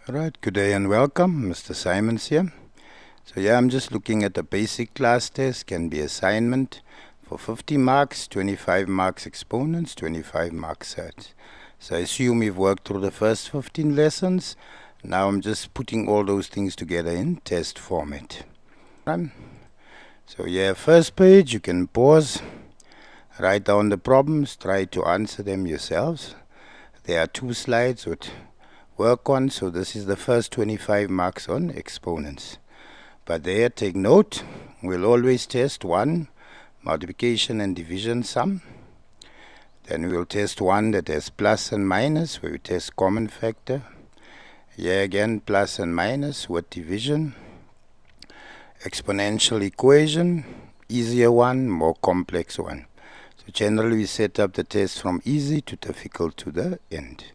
Alright, good day and welcome. Mr. Simons here. So I'm just looking at the basic class test. Can be assignment for 50 marks, 25 marks exponents, 25 marks surds. So I assume you've worked through the first 15 lessons. Now I'm just putting all those things together in test format. So first page, you can pause, write down the problems, try to answer them yourselves. There are 2 slides with work on, so this is the first 25 marks on exponents. But there, take note, we'll always test one multiplication and division sum. Then we'll test one that has plus and minus, where we test common factor. Here again, plus and minus with division. Exponential equation, easier one, more complex one. So generally we set up the test from easy to difficult to the end.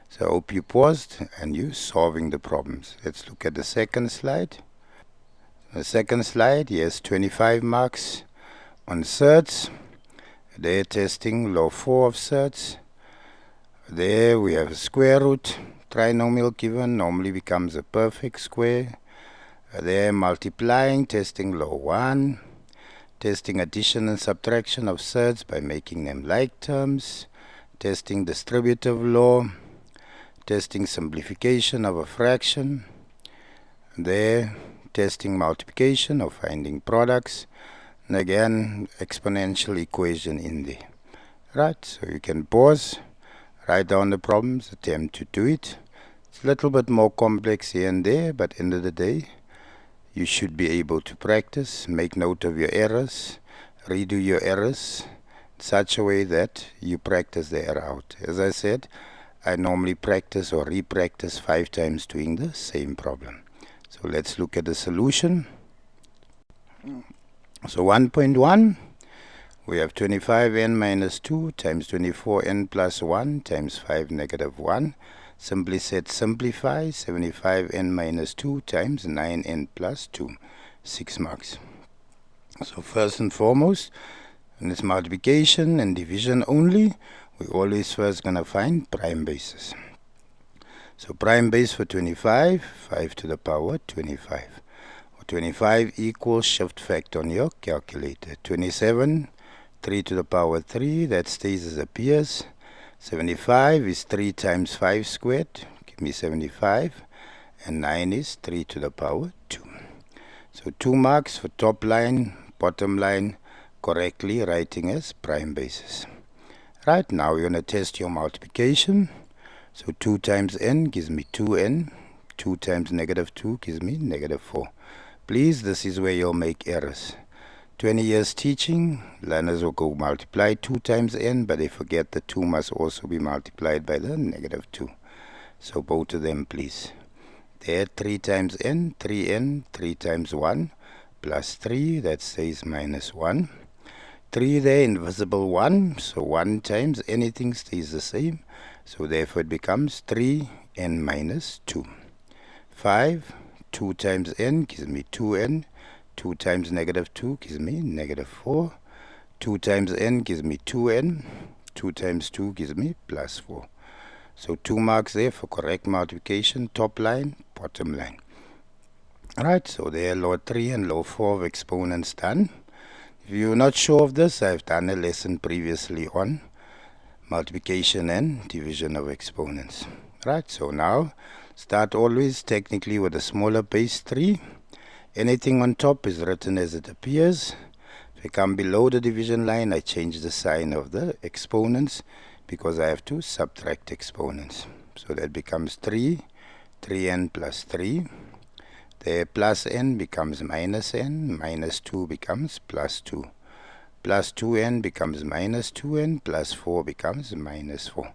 So I hope you paused and you solving the problems. Let's look at the second slide. The second slide, yes, 25 marks on surds. There testing law 4 of surds. There we have a square root. Trinomial given normally becomes a perfect square. There multiplying, testing law 1. Testing addition and subtraction of surds by making them like terms. Testing distributive law. Testing simplification of a fraction. There, testing multiplication or finding products. And again, exponential equation in there. Right, so you can pause, write down the problems, attempt to do it. It's a little bit more complex here and there, but end of the day, you should be able to practice, make note of your errors, redo your errors in such a way that you practice the error out. As I said, I normally practice or re-practice 5 times doing the same problem. So let's look at the solution. So 1.1, we have 25n minus 2 times 24n plus 1 times 5 negative 1. Simply said, simplify 75n minus 2 times 9n plus 2, 6 marks. So first and foremost, in this multiplication and division only, we're always first going to find prime bases. So prime base for 25, 5 to the power 25. 25 equals shift factor on your calculator. 27, 3 to the power 3, that stays as appears. 75 is 3 times 5 squared, give me 75. And 9 is 3 to the power 2. So 2 marks for top line, bottom line, correctly writing as prime bases. Right, now we're going to test your multiplication. So 2 times n gives me 2n. 2 times negative 2 gives me negative 4. Please, this is where you'll make errors. 20 years teaching, learners will go multiply 2 times n, but they forget the 2 must also be multiplied by the negative 2. So both of them, please. There, 3 times n, 3n, 3 times 1, plus 3, that says minus 1. 3 there, invisible 1, so 1 times anything stays the same. So therefore it becomes 3n minus 2. 5, 2 times n gives me 2n. 2 times negative 2 gives me negative 4. 2 times n gives me 2n. 2 times 2 gives me plus 4. So 2 marks there for correct multiplication, top line, bottom line. Alright, so there law 3 and law 4 of exponents done. If you're not sure of this, I've done a lesson previously on multiplication and division of exponents. Right, so now start always technically with a smaller base 3. Anything on top is written as it appears. If I come below the division line, I change the sign of the exponents because I have to subtract exponents. So that becomes 3, 3n plus 3. There plus n becomes minus n, minus 2 becomes plus 2. Plus 2n becomes minus 2n, plus 4 becomes minus 4.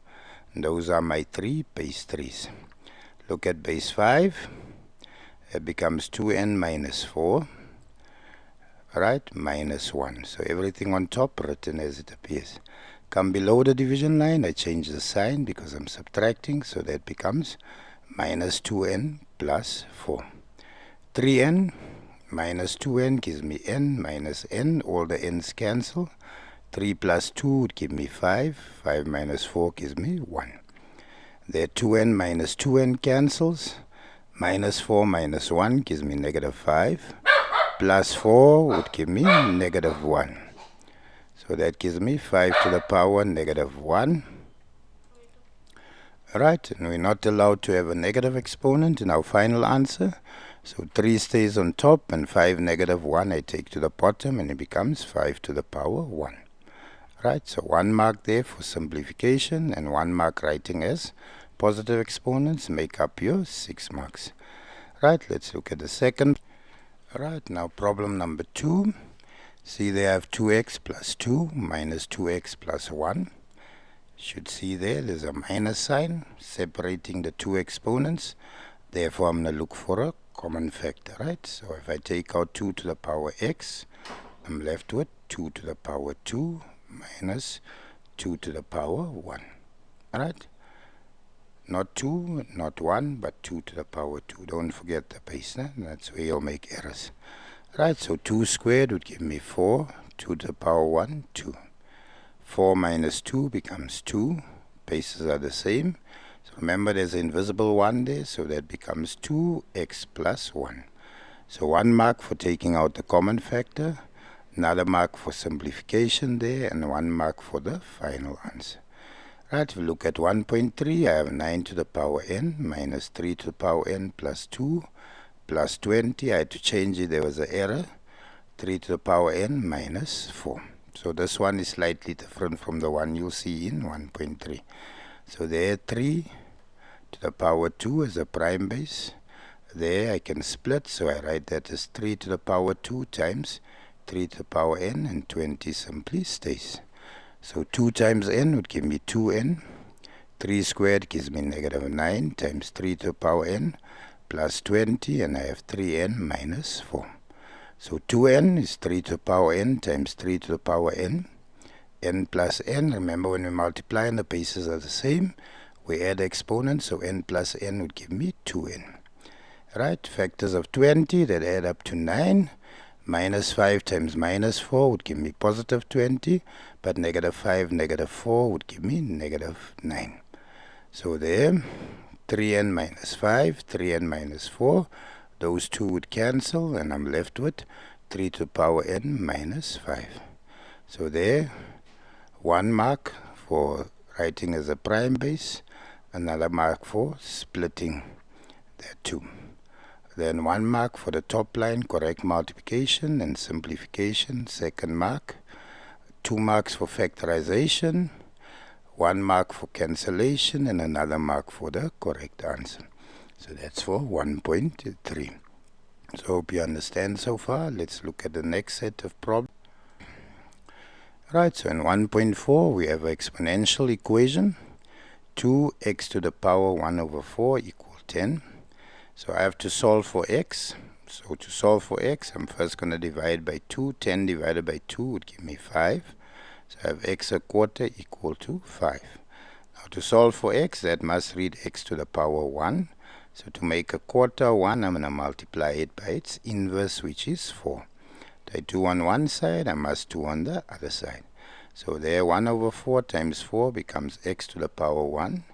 And those are my 3 base 3's. Look at base 5. It becomes 2n minus 4. Right, minus 1. So everything on top written as it appears. Come below the division line, I change the sign because I'm subtracting, so that becomes minus 2n plus 4. 3n minus 2n gives me n minus n. All the n's cancel. 3 plus 2 would give me 5. 5 minus 4 gives me 1. There 2n minus 2n cancels. Minus 4 minus 1 gives me negative 5. Plus 4 would give me negative 1. So that gives me 5 to the power negative 1. Alright, and we're not allowed to have a negative exponent in our final answer. So 3 stays on top and 5 negative 1 I take to the bottom, and it becomes 5 to the power 1. Right, so 1 mark there for simplification and 1 mark writing as positive exponents make up your 6 marks. Right, let's look at the second. Alright, now problem number 2. See, they have 2x plus 2 minus 2x plus 1. Should see there's a minus sign separating the two exponents. Therefore, I'm going to look for a common factor, right? So if I take out 2 to the power x, I'm left with 2 to the power 2 minus 2 to the power 1. Alright? Not 2, not 1, but 2 to the power 2. Don't forget the base, né? That's where you'll make errors. Right, so 2 squared would give me 4. 2 to the power 1, 2. 4 minus 2 becomes 2. Bases are the same. So remember, there's an invisible 1 there, so that becomes 2x plus 1. So 1 mark for taking out the common factor, another mark for simplification there, and 1 mark for the final answer. Right, if we look at 1.3, I have 9 to the power n minus 3 to the power n plus 2 plus 20. I had to change it, there was an error. 3 to the power n minus 4. So this one is slightly different from the one you see in 1.3. So there 3 to the power 2 is a prime base. There I can split, so I write that as 3 to the power 2 times 3 to the power n, and 20 simply stays. So 2 times n would give me 2n. 3 squared gives me negative 9 times 3 to the power n plus 20, and I have 3n minus 4. So 2n is 3 to the power n times 3 to the power n. N plus n, remember when we multiply and the bases are the same, we add exponents, so n plus n would give me 2n. Right, factors of 20 that add up to 9. Minus 5 times minus 4 would give me positive 20, but negative 5, negative 4 would give me negative 9. So there, 3n minus 5, 3n minus 4, those two would cancel, and I'm left with 3 to the power n minus 5. So there, 1 mark for writing as a prime base, another mark for splitting that 2. Then 1 mark for the top line, correct multiplication and simplification, second mark. 2 marks for factorization, 1 mark for cancellation, and another mark for the correct answer. So that's for 1.3. So hope you understand so far. Let's look at the next set of problems. Right, so in 1.4 we have an exponential equation. 2x to the power 1 over 4 equals 10. So I have to solve for x. So to solve for x, I'm first going to divide by 2. 10 divided by 2 would give me 5. So I have x a quarter equal to 5. Now to solve for x, that must read x to the power 1. So to make a quarter 1, I'm going to multiply it by its inverse, which is 4. If I do on one side, I must do on the other side. So there 1 over 4 times 4 becomes x to the power 1.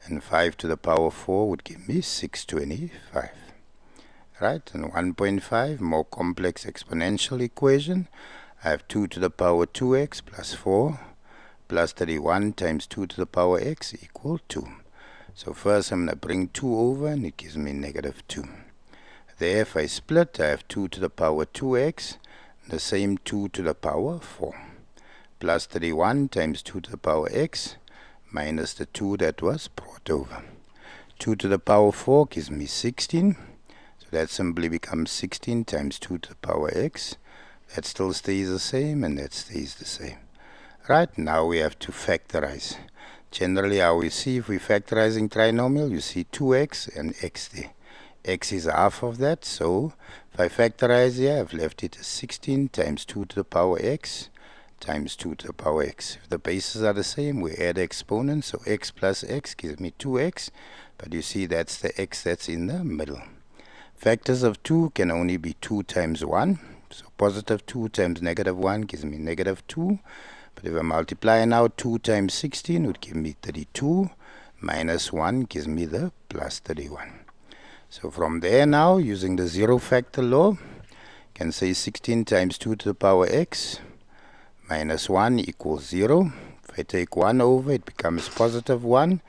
And 5 to the power 4 would give me 625. Right, and 1.5, more complex exponential equation. I have 2 to the power 2x plus 4 plus 31 times 2 to the power x equal 2. So first I'm going to bring 2 over, and it gives me negative 2. There, if I split, I have 2 to the power 2x, the same 2 to the power 4. Plus 31 times 2 to the power x, minus the 2 that was brought over. 2 to the power 4 gives me 16. So that simply becomes 16 times 2 to the power x. That still stays the same, and that stays the same. Right, now we have to factorize. Generally, how we see if we're factorizing trinomial, you see 2x and x there. X is half of that, so if I factorize here, I've left it as 16 times 2 to the power x times 2 to the power x. If the bases are the same, we add exponents, so x plus x gives me 2x, but you see that's the x that's in the middle. Factors of 2 can only be 2 times 1, so positive 2 times negative 1 gives me negative 2. But if I multiply now, 2 times 16 would give me 32, minus 1 gives me the plus 31. So from there now, using the zero factor law, you can say 16 times 2 to the power x minus 1 equals 0. If I take 1 over, it becomes positive 1.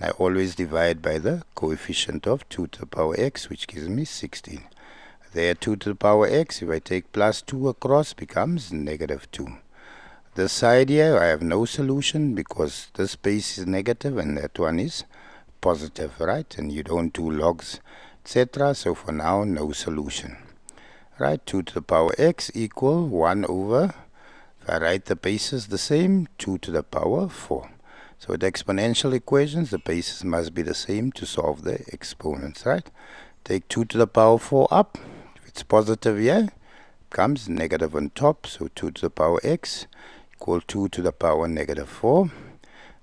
I always divide by the coefficient of 2 to the power x, which gives me 16. There 2 to the power x, if I take plus 2 across, becomes negative 2. This side here, I have no solution because this base is negative and that one is positive, right? And you don't do logs, etc. So for now, no solution. Right, 2 to the power x equal 1 over, if I write the bases the same, 2 to the power 4. So with exponential equations, the bases must be the same to solve the exponents, right? Take 2 to the power 4 up. If it's positive here, comes negative on top. So 2 to the power x equal 2 to the power negative 4.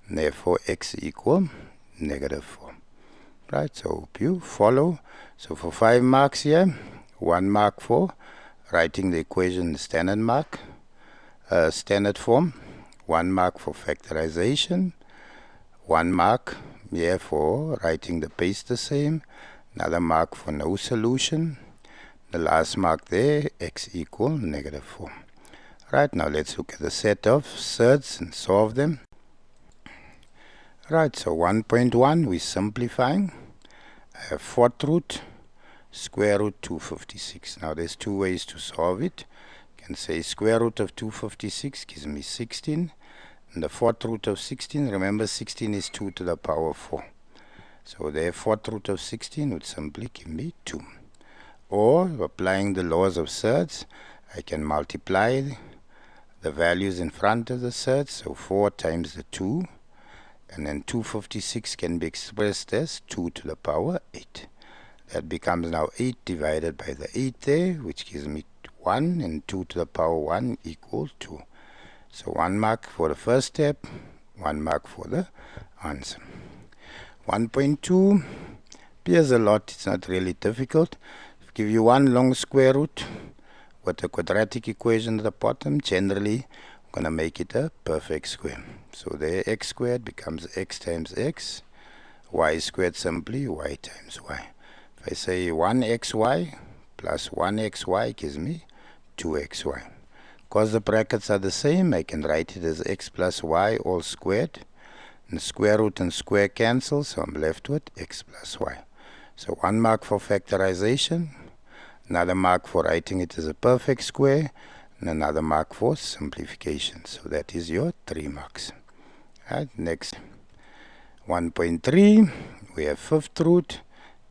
And therefore, x equal negative 4. Right, so hope you follow. So for 5 marks here, 1 mark for writing the equation standard form, 1 mark for factorization, 1 mark here for writing the base the same, another mark for no solution, the last mark there, x equal negative 4. Right, now let's look at the set of surds and solve them. Right, so 1.1, we're simplifying. I have 4th root, square root 256. Now there's two ways to solve it. You can say square root of 256 gives me 16. And the 4th root of 16, remember 16 is 2 to the power 4. So the 4th root of 16 would simply give me 2. Or, applying the laws of surds, I can multiply the values in front of the surds. So 4 times the 2. And then 256 can be expressed as 2 to the power 8. That becomes now 8 divided by the 8 there, which gives me 1. And 2 to the power 1 equals 2. So 1 mark for the first step, 1 mark for the answer. 1.2 appears a lot, it's not really difficult. Give you one long square root with a quadratic equation at the bottom. Generally, I'm going to make it a perfect square. So there x squared becomes x times x, y squared simply y times y. If I say 1xy plus 1xy gives me 2xy. Because the brackets are the same, I can write it as x plus y all squared. And square root and square cancel, so I'm left with x plus y. So 1 mark for factorization, another mark for writing it as a perfect square, and another mark for simplification. So that is your 3 marks. Right, next. 1.3, we have 5th root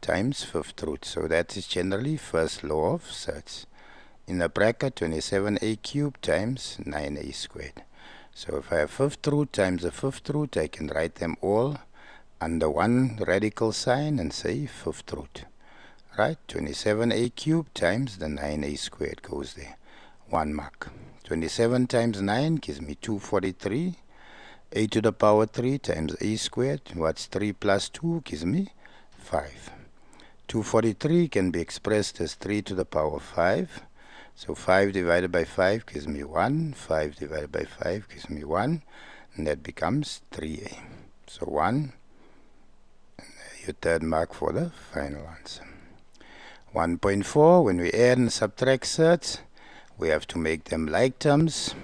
times 5th root. So that is generally first law of surds. In the bracket, 27a cubed times 9a squared. So if I have 5th root times the 5th root, I can write them all under one radical sign and say 5th root. Right, 27a cubed times the 9a squared goes there. 1 mark. 27 times 9 gives me 243. A to the power 3 times a squared. What's 3 plus 2 gives me 5. 243 can be expressed as 3 to the power 5. So 5 divided by 5 gives me 1. 5 divided by 5 gives me 1. And that becomes 3a. So 1. And your third mark for the final answer. 1.4, when we add and subtract surds, we have to make them like terms.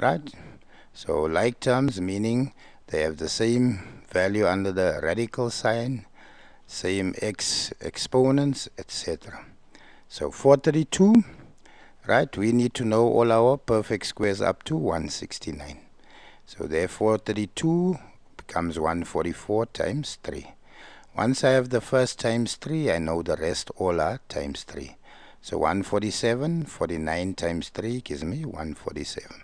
Right? So like terms meaning they have the same value under the radical sign, same exponents, etc. So 432. Right, we need to know all our perfect squares up to 169. So therefore 32 becomes 144 times 3. Once I have the first times 3, I know the rest all are times 3. So 147, 49 times 3 gives me 147.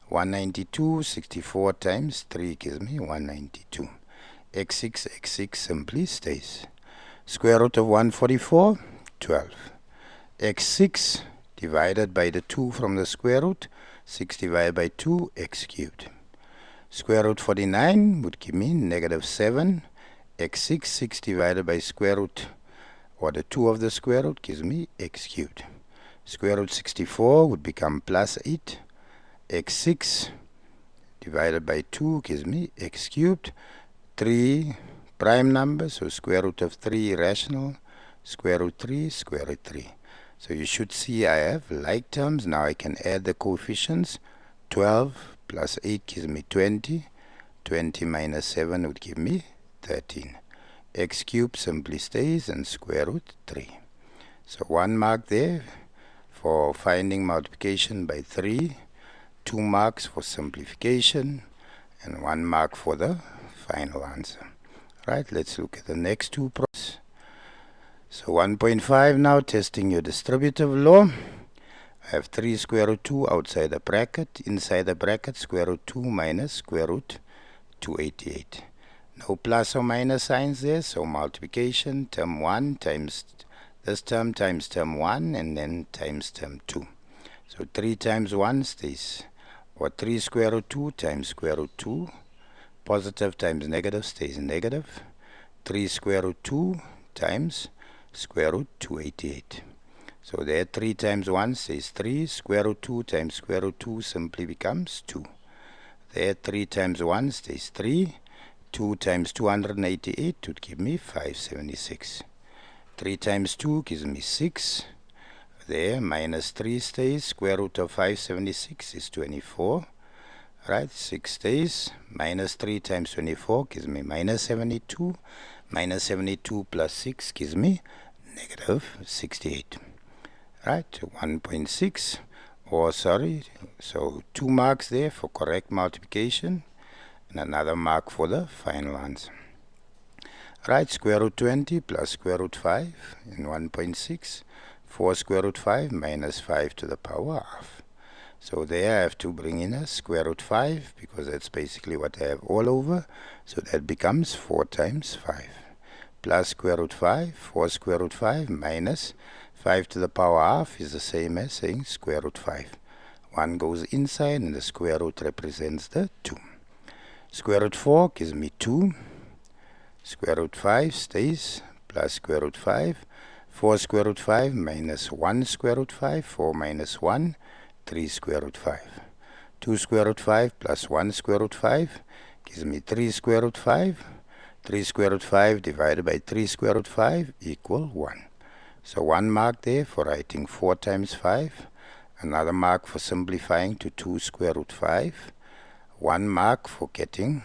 192, 64 times 3 gives me 192. x6 simply stays. Square root of 144, 12. x6 divided by the 2 from the square root, 6 divided by 2, x cubed. Square root 49 would give me negative 7. x6, 6 divided by square root, or the 2 of the square root, gives me x cubed. Square root 64 would become plus 8. x6 divided by 2 gives me x cubed. 3 prime number, so square root of 3 irrational, square root 3, square root 3. So you should see I have like terms. Now I can add the coefficients. 12 plus 8 gives me 20. 20 minus 7 would give me 13. X cubed simply stays and square root 3. So 1 mark there for finding multiplication by 3, 2 marks for simplification, and 1 mark for the final answer. Right, let's look at the next two problems. So 1.5 now, testing your distributive law. I have 3 square root 2 outside the bracket. Inside the bracket, square root 2 minus square root 288. No plus or minus signs there, so multiplication, term 1 times this term times term 1, and then times term 2. So 3 times 1 stays, or 3 square root 2 times square root 2. Positive times negative stays negative. 3 square root 2 times square root 288. So there 3 times 1 stays 3. Square root 2 times square root 2 simply becomes 2. There 3 times 1 stays 3. 2 times 288 would give me 576. 3 times 2 gives me 6. There minus 3 stays. Square root of 576 is 24. Right, 6 stays. Minus 3 times 24 gives me minus 72. Minus 72 plus 6 gives me negative 68. Right, 1.6. Or sorry, so 2 marks there for correct multiplication, and another mark for the final answer. Right, square root 20 plus square root 5 in 1.6. 4 square root 5 minus 5 to the power half. So there I have to bring in a square root 5 because that's basically what I have all over. So that becomes 4 times 5. Plus square root 5, 4 square root 5 minus 5 to the power half is the same as saying square root 5. 1 goes inside and the square root represents the 2. Square root 4 gives me 2. Square root 5 stays plus square root 5. 4 square root 5 minus 1 square root 5. 4 minus 1, 3 square root 5. 2 square root 5 plus 1 square root 5 gives me 3 square root 5. 3 square root 5 divided by 3 square root 5 equal 1. So 1 mark there for writing 4 times 5. Another mark for simplifying to 2 square root 5. 1 mark for getting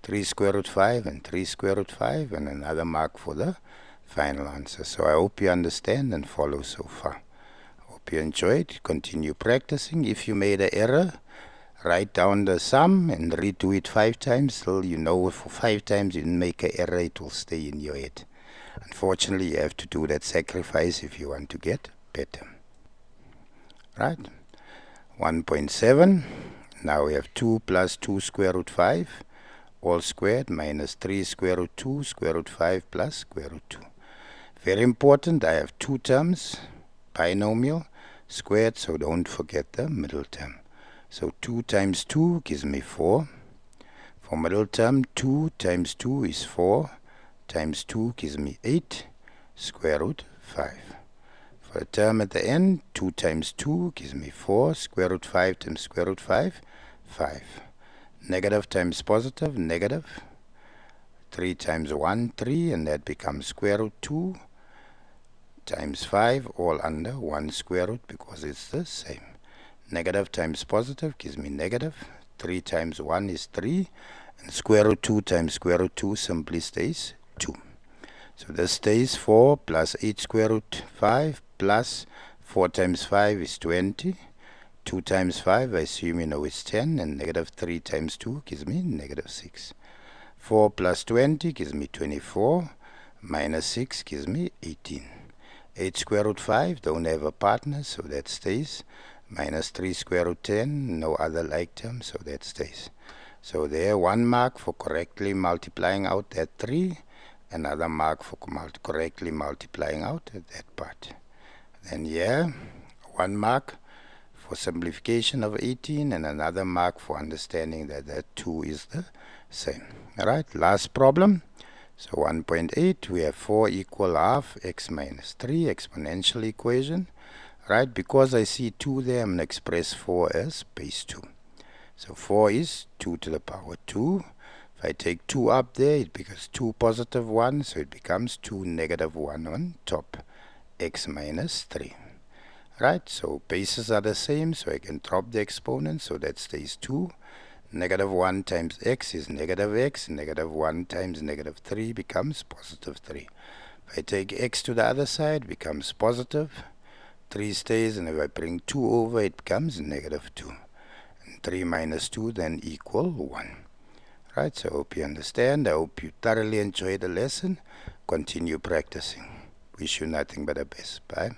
3 square root 5 and 3 square root 5, and another mark for the final answer. So I hope you understand and follow so far. Hope you enjoyed. Continue practicing. If you made an error, write down the sum and redo it 5 times till you know for 5 times you didn't make an error, it will stay in your head. Unfortunately, you have to do that sacrifice if you want to get better. Right? 1.7. Now we have 2 plus 2 square root 5 all squared minus 3 square root 2 square root 5 plus square root 2. Very important, I have 2 terms, binomial, squared, so don't forget the middle term. So 2 times 2 gives me 4. For middle term, 2 times 2 is 4. Times 2 gives me 8 square root 5. For the term at the end, 2 times 2 gives me 4. Square root 5 times square root 5, 5. Negative times positive, negative. 3 times 1, 3, and that becomes square root 2 times 5, all under 1 square root because it's the same. Negative times positive gives me negative. 3 times 1 is 3, and square root 2 times square root 2 simply stays 2. So this stays 4 plus 8 square root 5 plus 4 times 5 is 20. 2 times 5, I assume you know it's 10, and negative 3 times 2 gives me negative 6. 4 plus 20 gives me 24, minus 6 gives me 18. 8 square root 5, don't have a partner, so that stays. Minus 3 square root 10, no other like term, so that stays. So there, 1 mark for correctly multiplying out that 3, another mark for correctly multiplying out that part. Then here, 1 mark for simplification of 18, and another mark for understanding that that 2 is the same. Alright, last problem. So 1.8, we have 4 equal half x minus 3 exponential equation. Right, because I see 2 there, I'm going to express 4 as base 2. So 4 is 2 to the power 2. If I take 2 up there, it becomes 2 positive 1, so it becomes 2 negative 1 on top, x minus 3. Right, so bases are the same, so I can drop the exponent, so that stays 2. Negative 1 times x is negative x, negative 1 times negative 3 becomes positive 3. If I take x to the other side, it becomes positive, 3 stays, and if I bring 2 over, it becomes negative 2. And 3 minus 2 then equal 1. Right, so I hope you understand. I hope you thoroughly enjoy the lesson. Continue practicing. Wish you nothing but the best. Bye.